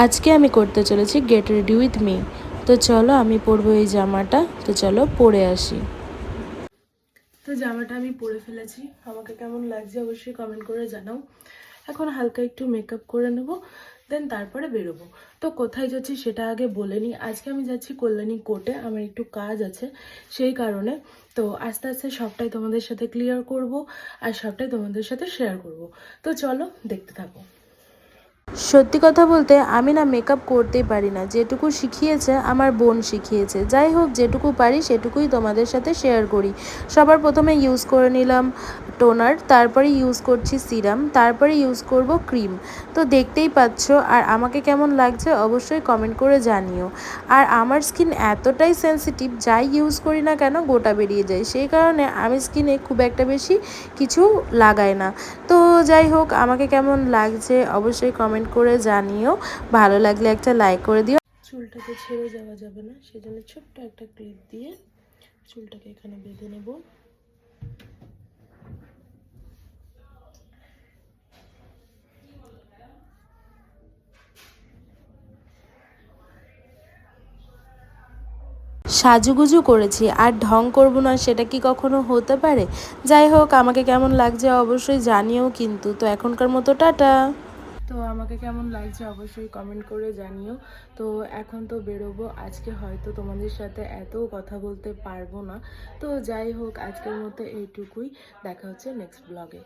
আজকে আমি করতে চলেছি গেট রেডি উইথ মি। তো চলো আমি পরবো এই জামাটা, তো চলো পরে আসি। তো জামাটা আমি পরে ফেলেছি, আমাকে কেমন লাগছে অবশ্যই কমেন্ট করে জানাও। এখন হালকা একটু মেকআপ করে নেব, দেন তারপরে বেরোবো। তো কোথায় যাচ্ছি সেটা আগে বলে নিই। আজকে আমি যাচ্ছি কল্যাণী কোর্টে, আমার একটু কাজ আছে সেই কারণে। তো আস্তে আস্তে সবটাই তোমাদের সাথে ক্লিয়ার করব আর সবটাই তোমাদের সাথে শেয়ার করব। তো চলো দেখতে থাকো। সত্যি কথা বলতে আমি না মেকআপ করতেই পারি না, যেটুকু শিখিয়েছে আমার বোন শিখিয়েছে। যাই হোক, যেটুকু পারি সেটুকুই তোমাদের সাথে শেয়ার করি। সবার প্রথমে ইউজ করে নিলাম টোনার, তারপরে ইউজ করছি সিরাম, তারপরে ইউজ করব ক্রিম। তো দেখতেই পাচ্ছ, আর আমাকে কেমন লাগছে অবশ্যই কমেন্ট করে জানিও। আর আমার স্কিন এতটাই সেন্সিটিভ, যাই ইউজ করি না কেন গোটা বেরিয়ে যায়, সেই কারণে আমি স্কিনে খুব একটা বেশি কিছু লাগাই না। তো যাই হোক, আমাকে কেমন লাগছে অবশ্যই কমেন্ট করে জানিও, ভালো লাগলে একটা লাইক করে দিও। চুলটাকে ছেড়ে যাওয়া যাবে না, সেজন্য ছোট্ট একটা ক্লিপ দিয়ে চুলটাকে এখানে বেঁধে নেব। সাজুগুজু করেছি আর ঢং করবো না, সেটা কি কখনো হতে পারে? যাই হোক, আমাকে কেমন লাগছে অবশ্যই জানিও কিন্তু। তো এখনকার মতো টাটা। তো আমাকে কেমন লাগছে অবশ্যই কমেন্ট করে জানিও। তো এখন তো বেরোবো, আজকে হয়তো তোমাদের সাথে এত কথা বলতে পারবো না। তো যাই হোক, আজকের মতো এইটুকুই, দেখা হচ্ছে নেক্সট ব্লগে।